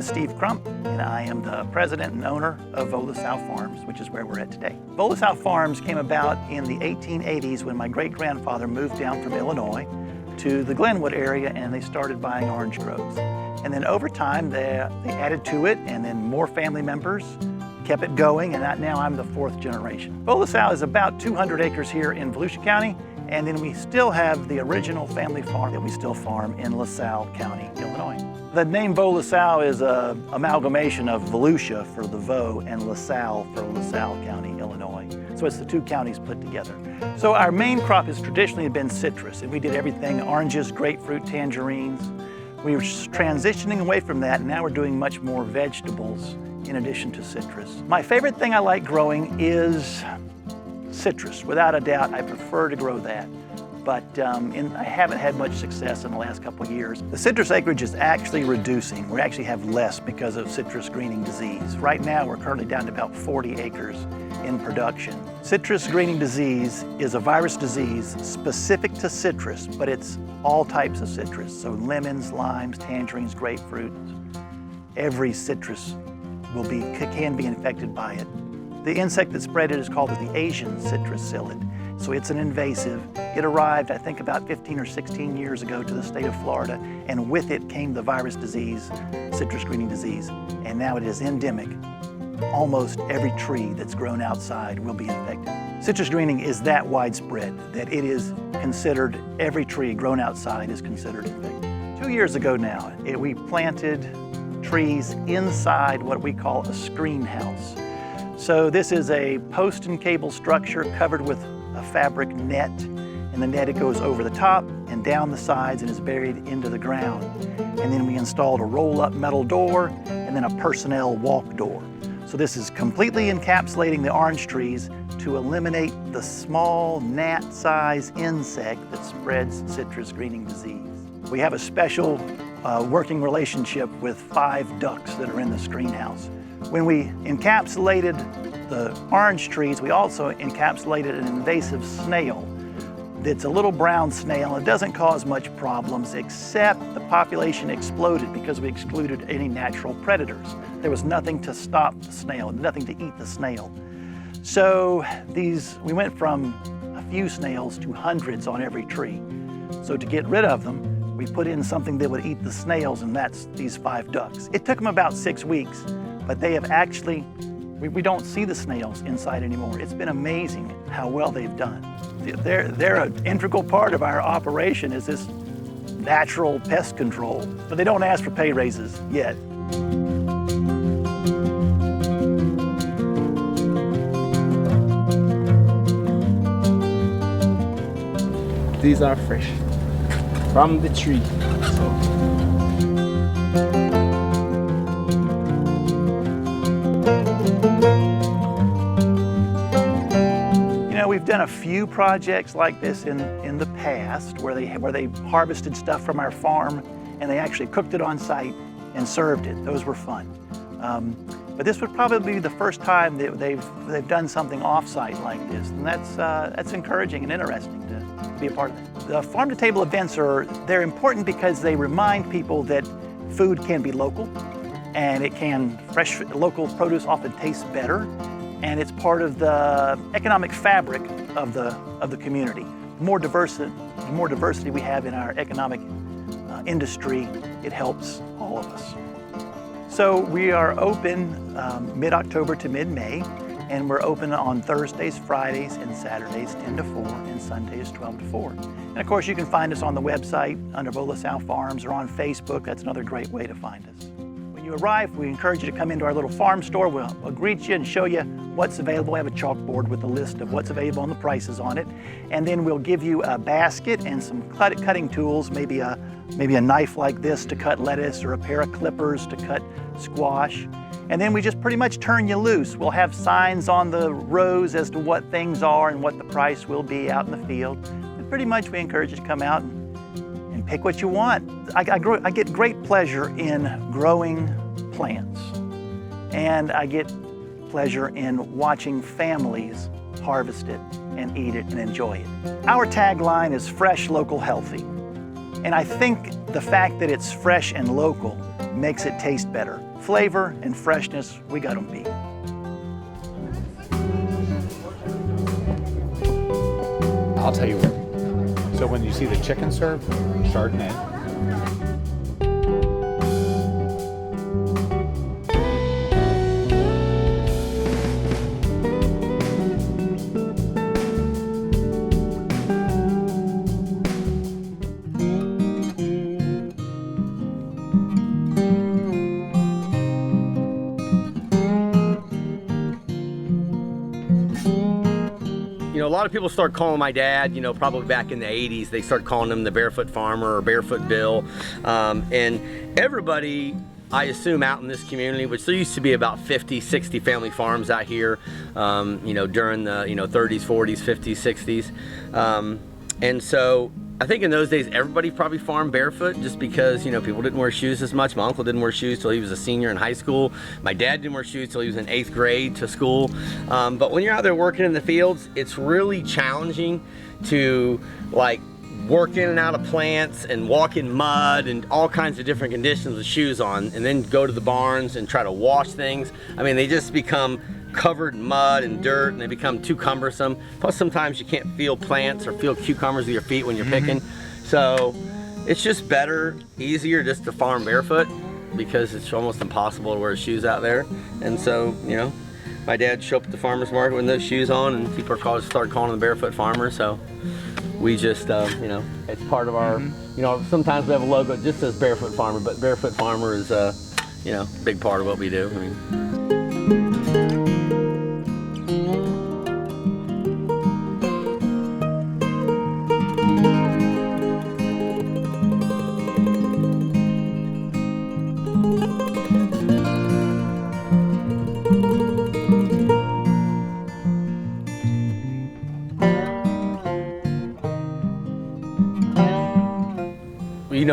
is Steve Crump, and I am the president and owner of Volusia Farms, which is where we're at today. Volusia Farms came about in the 1880s when my great-grandfather moved down from Illinois to the Glenwood area, and they started buying orange groves. And then over time, they added to it, and then more family members kept it going, and now I'm the fourth generation. Volusia is about 200 acres here in Volusia County, and then we still have the original family farm that we still farm in LaSalle County, Illinois. The name Volusia is an amalgamation of Volusia for the Vo and LaSalle for LaSalle County, Illinois. So it's the two counties put together. So our main crop has traditionally been citrus, and we did everything: oranges, grapefruit, tangerines. We were transitioning away from that, and now we're doing much more vegetables in addition to citrus. My favorite thing I like growing is citrus. Without a doubt, I prefer to grow that. But I haven't had much success in the last couple of years. The citrus acreage is actually reducing. We actually have less because of citrus greening disease. Right now, we're currently down to about 40 acres in production. Citrus greening disease is a virus disease specific to citrus, but it's all types of citrus. So lemons, limes, tangerines, grapefruits. Every citrus can be infected by it. The insect that spread it is called the Asian citrus psyllid. So it's an invasive. It arrived, I think, about 15 or 16 years ago to the state of Florida, and with it came the virus disease, citrus greening disease, and now it is endemic. Almost every tree that's grown outside will be infected. Citrus greening is that widespread that it is considered, every tree grown outside is considered infected. 2 years ago now, we planted trees inside what we call a screen house. So this is a post and cable structure covered with a fabric net, and the net, it goes over the top and down the sides and is buried into the ground. And then we installed a roll-up metal door and then a personnel walk door. So this is completely encapsulating the orange trees to eliminate the small gnat-sized insect that spreads citrus greening disease. We have a special working relationship with 5 ducks that are in the screen house. When we encapsulated the orange trees, we also encapsulated an invasive snail. It's a little brown snail. It doesn't cause much problems, except the population exploded because we excluded any natural predators. There was nothing to stop the snail, nothing to eat the snail. So we went from a few snails to hundreds on every tree. So to get rid of them, we put in something that would eat the snails, and that's these 5 ducks. It took them about 6 weeks, but they have actually, we don't see the snails inside anymore. It's been amazing how well they've done. They're an integral part of our operation, is this natural pest control, but they don't ask for pay raises yet. These are fresh from the tree. We've done a few projects like this in the past where they harvested stuff from our farm and they actually cooked it on site and served it. Those were fun. But this would probably be the first time that they've done something off-site like this, and that's encouraging and interesting to be a part of that. The farm-to-table events they're important because they remind people that food can be local, and fresh local produce often tastes better. And it's part of the economic fabric of the community. The more diversity we have in our economic industry, it helps all of us. So we are open mid-October to mid-May, and we're open on Thursdays, Fridays, and Saturdays 10 to 4, and Sundays 12 to 4. And of course, you can find us on the website under Volusia Farms or on Facebook. That's another great way to find us. When you arrive, we encourage you to come into our little farm store. We'll greet you and show you what's available. We have a chalkboard with a list of what's available and the prices on it. And then we'll give you a basket and some cutting tools, maybe a knife like this to cut lettuce, or a pair of clippers to cut squash. And then we just pretty much turn you loose. We'll have signs on the rows as to what things are and what the price will be out in the field. And pretty much we encourage you to come out and pick what you want. I get great pleasure in growing plants, and I get pleasure in watching families harvest it and eat it and enjoy it. Our tagline is fresh, local, healthy. And I think the fact that it's fresh and local makes it taste better. Flavor and freshness, we got them beat. I'll tell you what. So when you see the chicken served, Chardonnay. You know, a lot of people start calling my dad, you know, probably back in the 80s, they started calling him the Barefoot Farmer or Barefoot Bill. And everybody, I assume, out in this community, which there used to be about 50, 60 family farms out here, you know, during the, 30s, 40s, 50s, 60s. And so I think in those days, everybody probably farmed barefoot just because, people didn't wear shoes as much. My uncle didn't wear shoes till he was a senior in high school. My dad didn't wear shoes till he was in 8th grade to school. But when you're out there working in the fields, it's really challenging to work in and out of plants and walk in mud and all kinds of different conditions with shoes on, and then go to the barns and try to wash things. I mean, they just become covered in mud and dirt, and they become too cumbersome. Plus sometimes you can't feel plants or feel cucumbers with your feet when you're picking. So it's just better, easier just to farm barefoot because it's almost impossible to wear shoes out there. And so, my dad showed up at the farmer's market with those shoes on, and people start calling him the Barefoot Farmer. So we just, it's part of our, sometimes we have a logo that just says Barefoot Farmer, but Barefoot Farmer is a, big part of what we do. I mean,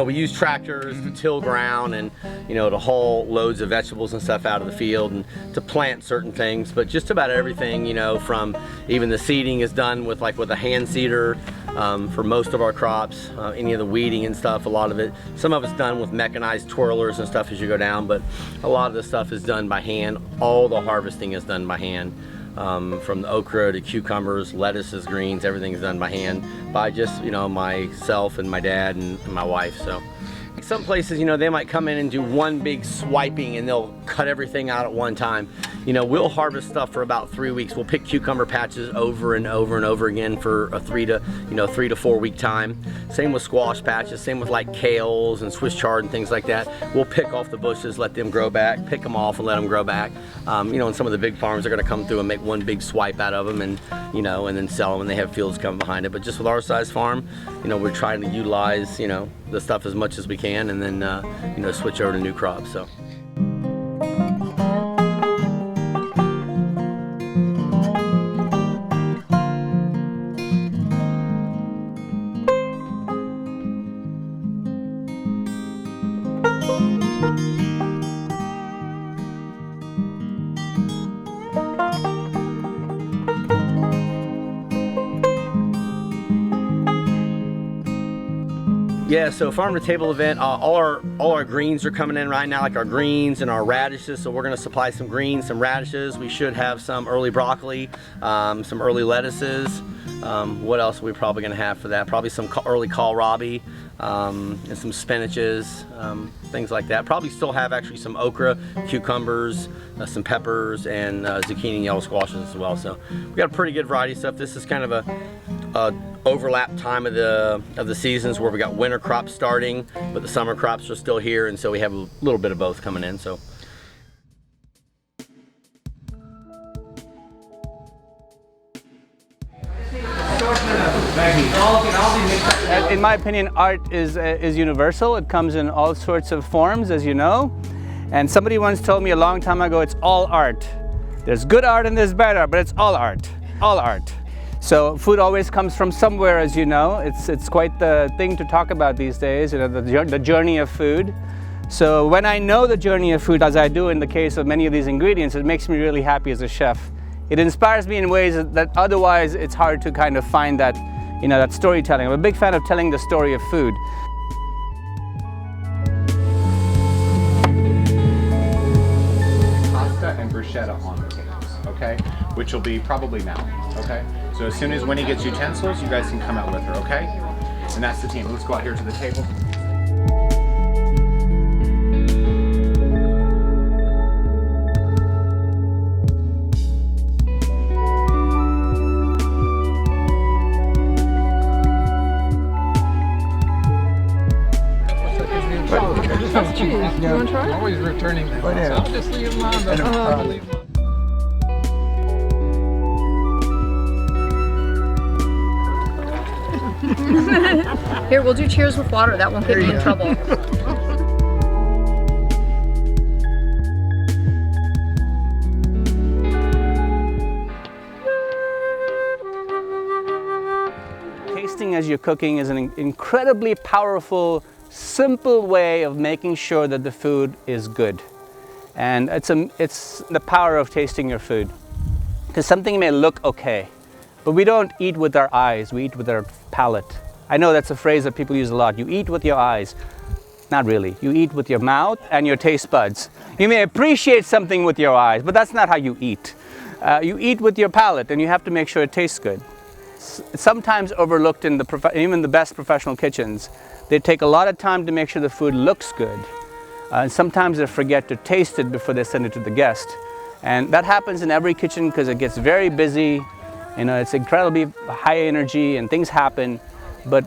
we use tractors to till ground and, to haul loads of vegetables and stuff out of the field and to plant certain things. But just about everything, from even the seeding is done with a hand seeder for most of our crops. Any of the weeding and stuff, a lot of it. Some of it's done with mechanized twirlers and stuff as you go down, but a lot of the stuff is done by hand. All the harvesting is done by hand. From the okra to cucumbers, lettuces, greens, everything's done by hand by just, myself and my dad and my wife. So some places, they might come in and do one big swiping and they'll cut everything out at one time. We'll harvest stuff for about 3 weeks. We'll pick cucumber patches over and over and over again for a 3 to 4 week time. Same with squash patches, same with kales and Swiss chard and things like that. We'll pick off the bushes, let them grow back, pick them off and let them grow back. And some of the big farms are gonna come through and make one big swipe out of them and, and then sell them, and they have fields coming behind it. But just with our size farm, we're trying to utilize, the stuff as much as we can, and then, switch over to new crops. So. Yeah, so farm to table event, all our greens are coming in right now, like our greens and our radishes. So we're gonna supply some greens, some radishes. We should have some early broccoli, some early lettuces. What else are we probably gonna have for that? Probably some early kohlrabi and some spinaches, things like that. Probably still have actually some okra, cucumbers, some peppers, and zucchini and yellow squashes as well. So we got a pretty good variety of stuff. This is kind of a overlap time of the seasons where we got winter crops starting, but the summer crops are still here, and so we have a little bit of both coming in. So. In my opinion, art is universal. It comes in all sorts of forms, as you know. And somebody once told me a long time ago, it's all art. There's good art and there's bad art, but it's all art, all art. So food always comes from somewhere, as you know. It's quite the thing to talk about these days, the journey of food. So when I know the journey of food, as I do in the case of many of these ingredients, it makes me really happy as a chef. It inspires me in ways that otherwise it's hard to kind of find that, that storytelling. I'm a big fan of telling the story of food. bruschetta on the tables, okay? Which will be probably now, okay? So as soon as Winnie gets utensils, you guys can come out with her, okay? And that's the team. Let's go out here to the table. That's cheese. You want to try? I'm always returning them. So I'll just leave them on. Here, we'll do cheers with water. That won't get me in trouble. Tasting as you're cooking is an incredibly powerful, simple way of making sure that the food is good. And it's the power of tasting your food. Because something may look okay, but we don't eat with our eyes, we eat with our palate. I know that's a phrase that people use a lot. You eat with your eyes. Not really. You eat with your mouth and your taste buds. You may appreciate something with your eyes, but that's not how you eat. You eat with your palate, and you have to make sure it tastes good. It's sometimes overlooked in even the best professional kitchens. They take a lot of time to make sure the food looks good. And sometimes they forget to taste it before they send it to the guest. And that happens in every kitchen because it gets very busy. You know, it's incredibly high energy and things happen. But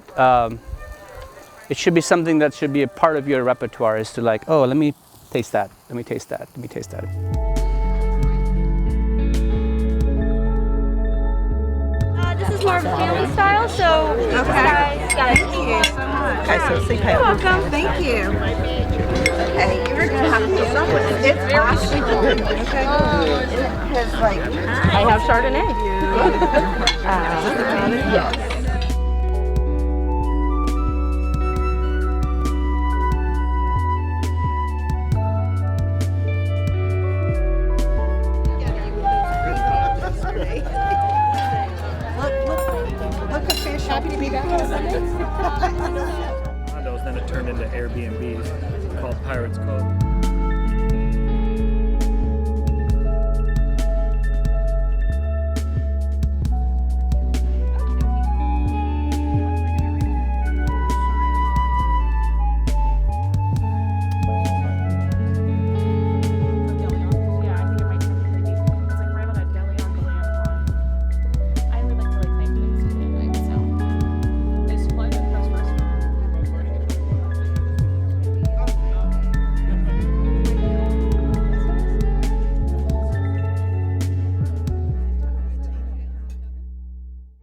it should be something that should be a part of your repertoire, is to like, oh, let me taste that, let me taste that, let me taste that. This is more of a family style, so thank you so much. Okay, so see You're welcome. Thank you. Okay, you're gonna have to do something. It's awesome. Okay. Because like I have Chardonnay. Yes. Happy to be back on Sunday. Condos, then it turned into Airbnbs called Pirates Cove.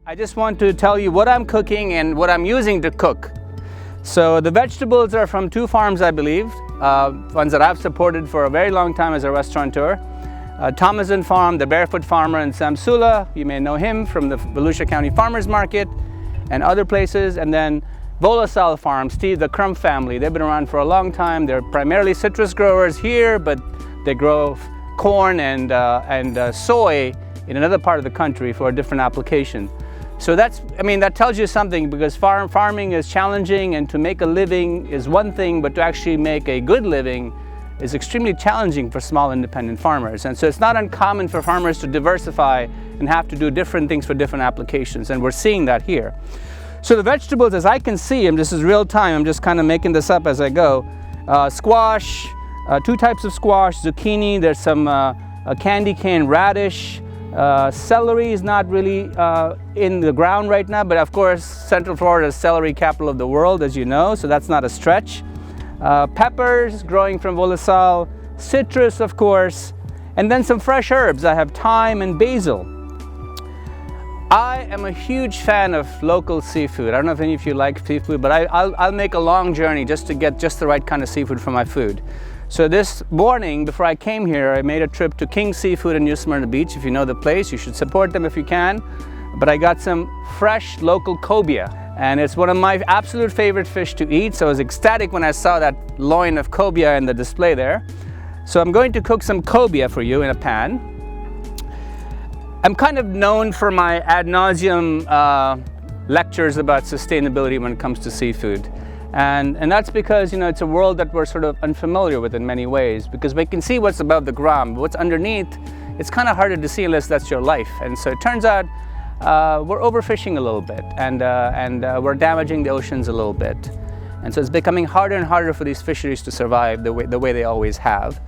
I just want to tell you what I'm cooking and what I'm using to cook. So the vegetables are from 2 farms, I believe, ones that I've supported for a very long time as a restaurateur. Thomason Farm, the barefoot farmer in Samsula, you may know him from the Volusia County Farmers Market and other places. And then Volusia Farm, Steve, the Crump family, they've been around for a long time. They're primarily citrus growers here, but they grow corn and soy in another part of the country for a different application. So that tells you something, because farming is challenging, and to make a living is one thing, but to actually make a good living is extremely challenging for small independent farmers. And so it's not uncommon for farmers to diversify and have to do different things for different applications, and we're seeing that here. So the vegetables, as I can see them, this is real time, I'm just kind of making this up as I go. Squash, 2 types of squash, zucchini, there's some candy cane radish. Celery is not really in the ground right now, but of course Central Florida is celery capital of the world, as you know, so that's not a stretch. Peppers growing from Volusia, citrus of course, and then some fresh herbs. I have thyme and basil. I am a huge fan of local seafood. I don't know if any of you like seafood, but I'll make a long journey just to get just the right kind of seafood for my food. So this morning, before I came here, I made a trip to King Seafood in New Smyrna Beach. If you know the place, you should support them if you can. But I got some fresh local cobia, and it's one of my absolute favorite fish to eat. So I was ecstatic when I saw that loin of cobia in the display there. So I'm going to cook some cobia for you in a pan. I'm kind of known for my ad nauseum lectures about sustainability when it comes to seafood. And that's because, you know, it's a world that we're sort of unfamiliar with in many ways, because we can see what's above the ground, but what's underneath, it's kind of harder to see unless that's your life. And so it turns out we're overfishing a little bit, and we're damaging the oceans a little bit. And so it's becoming harder and harder for these fisheries to survive the way they always have.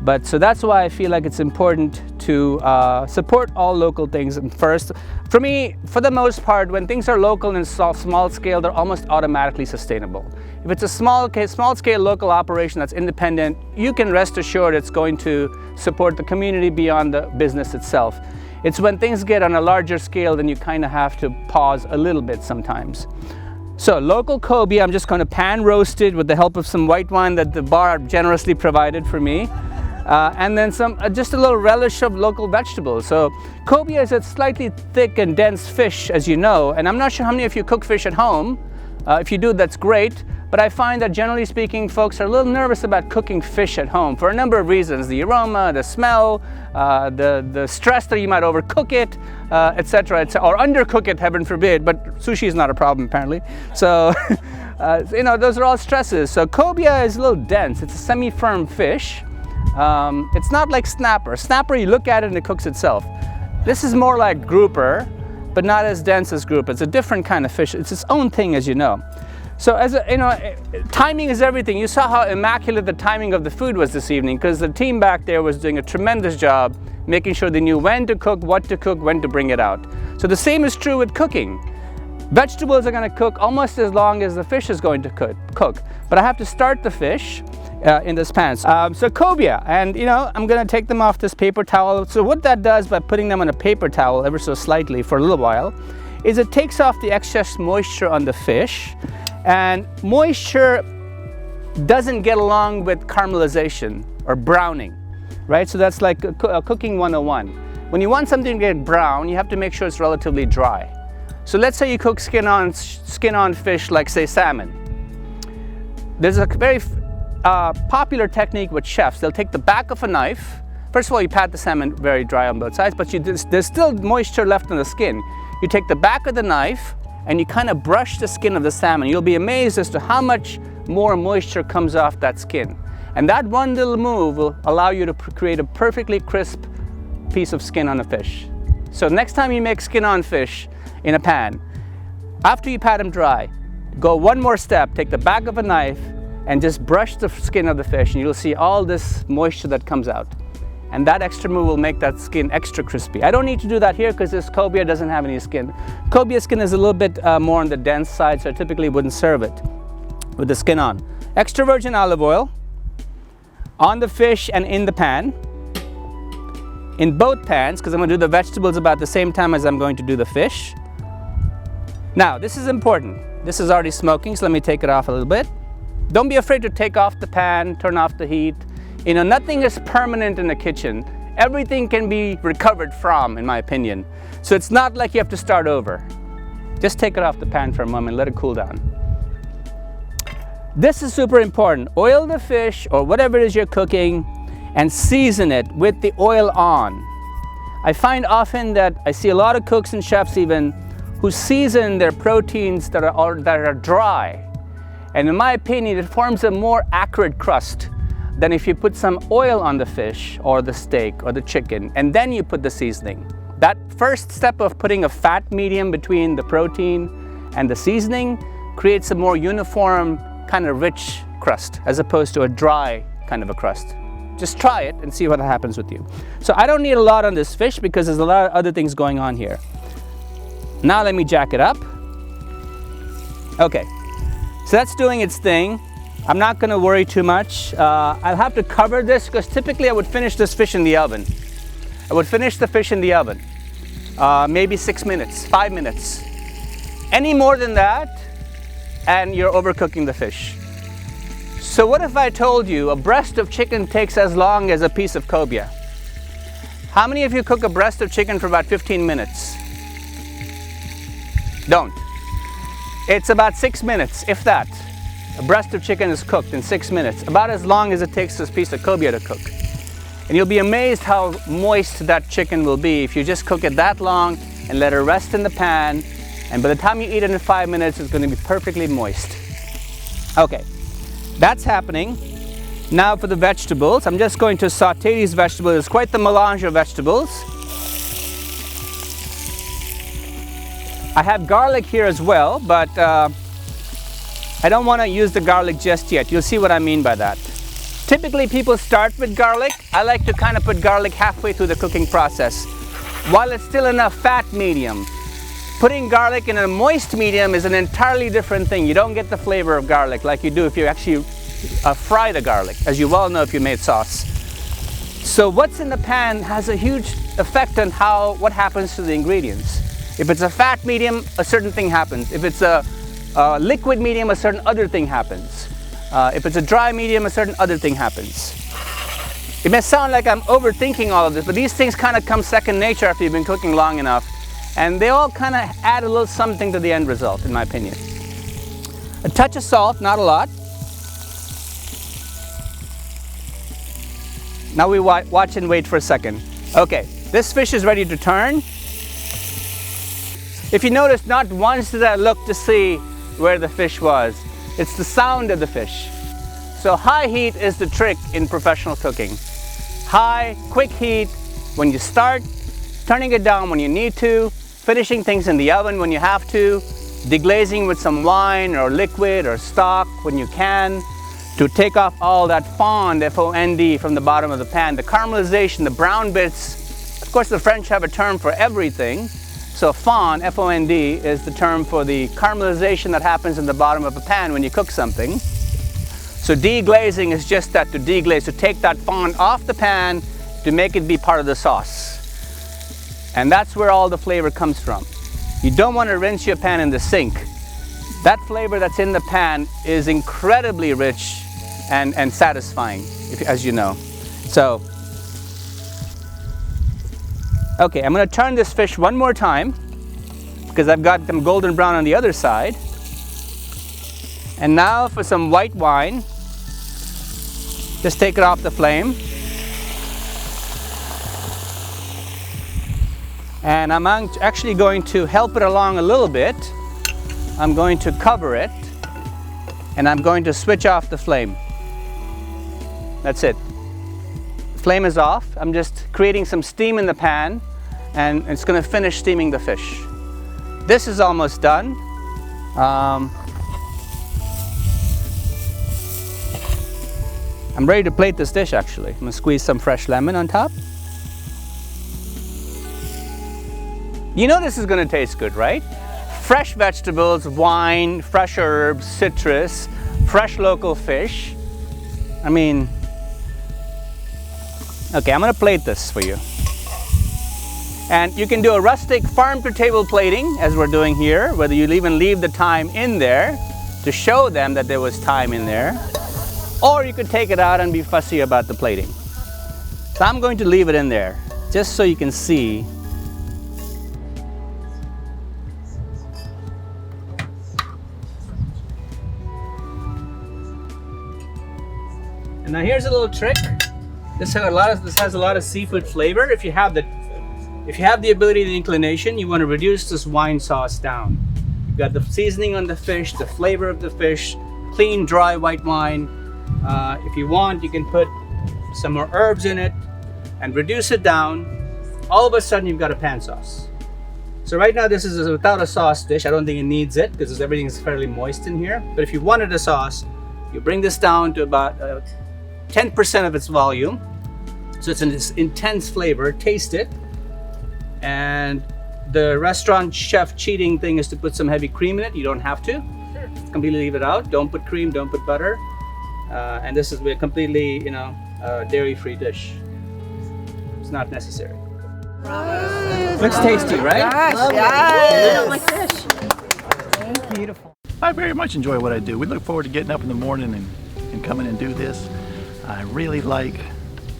But so that's why I feel like it's important to support all local things. And first, for me, for the most part, when things are local and small scale, they're almost automatically sustainable. If it's a small scale local operation that's independent, you can rest assured it's going to support the community beyond the business itself. It's when things get on a larger scale, then you kind of have to pause a little bit sometimes. So local cobia, I'm just going to pan roast it with the help of some white wine that the bar generously provided for me. And then just a little relish of local vegetables. So cobia is a slightly thick and dense fish, as you know, and I'm not sure how many of you cook fish at home. If you do, that's great. But I find that generally speaking, folks are a little nervous about cooking fish at home for a number of reasons: the aroma, the smell, the stress that you might overcook it, etc., or undercook it, heaven forbid. But sushi is not a problem apparently. So, you know, those are all stresses. So cobia is a little dense. It's a semi-firm fish. It's not like snapper. Snapper, you look at it and it cooks itself. This is more like grouper, but not as dense as grouper. It's a different kind of fish. It's its own thing, as you know. So timing is everything. You saw how immaculate the timing of the food was this evening, because the team back there was doing a tremendous job making sure they knew when to cook, what to cook, when to bring it out. So the same is true with cooking. Vegetables are going to cook almost as long as the fish is going to cook. But I have to start the fish in this pan. So cobia, and you know, I'm going to take them off this paper towel. So what that does by putting them on a paper towel ever so slightly for a little while is it takes off the excess moisture on the fish. And moisture doesn't get along with caramelization or browning, right? So that's like cooking 101. When you want something to get brown, you have to make sure it's relatively dry. So let's say you cook skin on fish, like say salmon. There's a very popular technique with chefs. They'll take the back of a knife. First of all, you pat the salmon very dry on both sides, but there's still moisture left on the skin. You take the back of the knife and you kind of brush the skin of the salmon. You'll be amazed as to how much more moisture comes off that skin. And that one little move will allow you to create a perfectly crisp piece of skin on a fish. So next time you make skin on fish in a pan, after you pat them dry, go one more step, take the back of a knife and just brush the skin of the fish, and you'll see all this moisture that comes out. And that extra move will make that skin extra crispy. I don't need to do that here because this cobia doesn't have any skin. Cobia skin is a little bit more on the dense side, so I typically wouldn't serve it with the skin on. Extra virgin olive oil on the fish and in the pan. In both pans, because I'm going to do the vegetables about the same time as I'm going to do the fish. Now, this is important. This is already smoking, so let me take it off a little bit. Don't be afraid to take off the pan, turn off the heat. You know, nothing is permanent in the kitchen. Everything can be recovered from, in my opinion. So it's not like you have to start over. Just take it off the pan for a moment, let it cool down. This is super important. Oil the fish or whatever it is you're cooking and season it with the oil on. I find often that I see a lot of cooks and chefs even who season their proteins that are dry. And in my opinion, it forms a more accurate crust than if you put some oil on the fish or the steak or the chicken and then you put the seasoning. That first step of putting a fat medium between the protein and the seasoning creates a more uniform kind of rich crust as opposed to a dry kind of a crust. Just try it and see what happens with you. So I don't need a lot on this fish because there's a lot of other things going on here. Now let me jack it up. Okay, so that's doing its thing. I'm not going to worry too much. I'll have to cover this because typically I would finish this fish in the oven. I would finish the fish in the oven. Maybe 6 minutes, 5 minutes. Any more than that, and you're overcooking the fish. So what if I told you a breast of chicken takes as long as a piece of cobia? How many of you cook a breast of chicken for about 15 minutes? Don't. It's about 6 minutes, if that. A breast of chicken is cooked in 6 minutes, about as long as it takes this piece of cobia to cook. And you'll be amazed how moist that chicken will be if you just cook it that long and let it rest in the pan. And by the time you eat it in 5 minutes, it's going to be perfectly moist. Okay, that's happening. Now for the vegetables, I'm just going to saute these vegetables. It's quite the melange of vegetables. I have garlic here as well, but I don't want to use the garlic just yet. You'll see what I mean by that. Typically people start with garlic. I like to kind of put garlic halfway through the cooking process while it's still in a fat medium. Putting garlic in a moist medium is an entirely different thing. You don't get the flavor of garlic like you do if you actually fry the garlic, as you well know if you made sauce. So what's in the pan has a huge effect on what happens to the ingredients. If it's a fat medium, a certain thing happens. If it's a liquid medium, a certain other thing happens. If it's a dry medium, a certain other thing happens. It may sound like I'm overthinking all of this, but these things kind of come second nature after you've been cooking long enough. And they all kind of add a little something to the end result, in my opinion. A touch of salt, not a lot. Now we watch and wait for a second. Okay, this fish is ready to turn. If you notice, not once did I look to see where the fish was. It's the sound of the fish. So high heat is the trick in professional cooking. High, quick heat when you start, turning it down when you need to, finishing things in the oven when you have to, deglazing with some wine or liquid or stock when you can, to take off all that fond, F-O-N-D, from the bottom of the pan. The caramelization, the brown bits, of course the French have a term for everything. So fond, F-O-N-D, is the term for the caramelization that happens in the bottom of a pan when you cook something. So deglazing is just that, to deglaze, to take that fond off the pan to make it be part of the sauce. And that's where all the flavor comes from. You don't want to rinse your pan in the sink. That flavor that's in the pan is incredibly rich and satisfying, as you know. So, okay, I'm going to turn this fish one more time because I've got them golden brown on the other side. And now for some white wine. Just take it off the flame. And I'm actually going to help it along a little bit. I'm going to cover it and I'm going to switch off the flame. That's it. The flame is off. I'm just creating some steam in the pan and it's going to finish steaming the fish. This is almost done. I'm ready to plate this dish actually. I'm going to squeeze some fresh lemon on top. You know this is going to taste good, right? Fresh vegetables, wine, fresh herbs, citrus, fresh local fish. I mean, okay, I'm going to plate this for you. And you can do a rustic farm-to-table plating, as we're doing here, whether you even leave the thyme in there to show them that there was thyme in there, or you could take it out and be fussy about the plating. So I'm going to leave it in there, just so you can see. Now here's a little trick. This has a lot of seafood flavor. If you have the ability, the inclination, you want to reduce this wine sauce down. You've got the seasoning on the fish, the flavor of the fish, clean, dry white wine. If you want, you can put some more herbs in it and reduce it down. All of a sudden, you've got a pan sauce. So right now, this is without a sauce dish. I don't think it needs it because everything is fairly moist in here. But if you wanted a sauce, you bring this down to about 10% of its volume. So it's an intense flavor. Taste it. And the restaurant chef cheating thing is to put some heavy cream in it. You don't have to. Just completely leave it out. Don't put cream, don't put butter. And this is a completely, dairy-free dish. It's not necessary. Looks tasty, right? Yes. Beautiful. I very much enjoy what I do. We look forward to getting up in the morning and coming and do this. I really like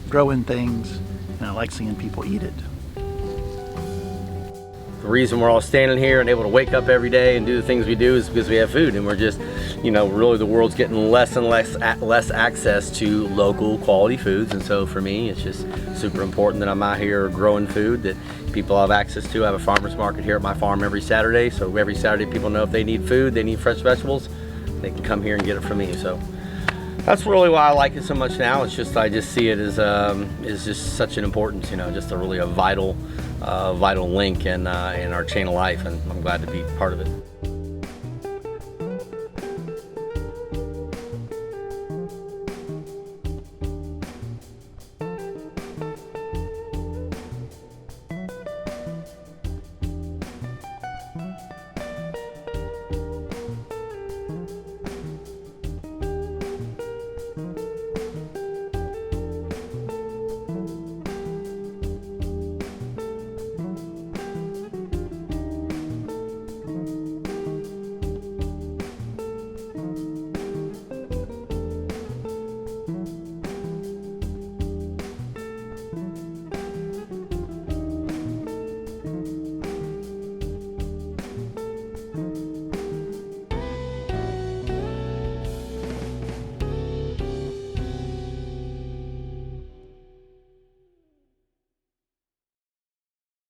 growing things and I like seeing people eat it. The reason we're all standing here and able to wake up every day and do the things we do is because we have food, and we're just, really the world's getting less and less access to local quality foods. And so for me, it's just super important that I'm out here growing food that people have access to. I have a farmer's market here at my farm every Saturday, so every Saturday people know if they need food, they need fresh vegetables, they can come here and get it from me. So that's really why I like it so much now. It's just I just see it as just such an importance, you know, just a really vital link in our chain of life, and I'm glad to be part of it.